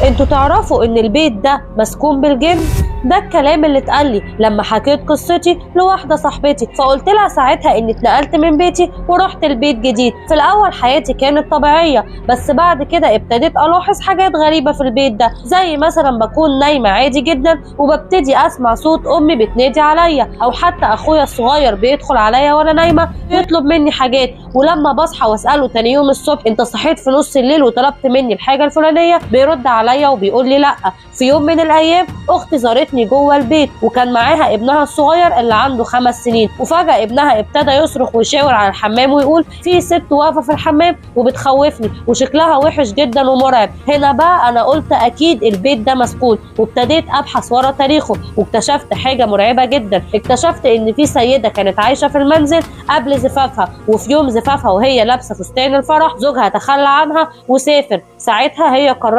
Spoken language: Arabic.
انتوا تعرفوا ان البيت ده مسكون بالجن؟ ده الكلام اللي اتقال لي لما حكيت قصتي لواحده صاحبتي، فقلت لها ساعتها اني اتنقلت من بيتي ورحت البيت جديد. في الاول حياتي كانت طبيعيه، بس بعد كده ابتديت الاحظ حاجات غريبه في البيت ده، زي مثلا بكون نايمه عادي جدا وببتدي اسمع صوت امي بتنادي عليا، او حتى اخويا الصغير بيدخل عليا وانا نايمه يطلب مني حاجات، ولما بصحى واساله تاني يوم الصبح انت صحيت في نص الليل وطلبت مني الحاجه الفلانيه، بيرد عليا وبيقول لي لا. في يوم من الايام اختي زارتني جوه البيت وكان معاها ابنها الصغير اللي عنده 5 سنين، وفجاه ابنها ابتدى يصرخ ويشاور على الحمام ويقول في ست واقفه في الحمام وبتخوفني وشكلها وحش جدا ومرعب. هنا بقى انا قلت اكيد البيت ده مسكون، وابتديت ابحث ورا تاريخه واكتشفت حاجه مرعبه جدا. اكتشفت ان في سيده كانت عايشه في المنزل قبل زفافها، وفي يوم زفافها وهي لابسه فستان الفرح زوجها تخلى عنها وسافر. ساعتها هي قررت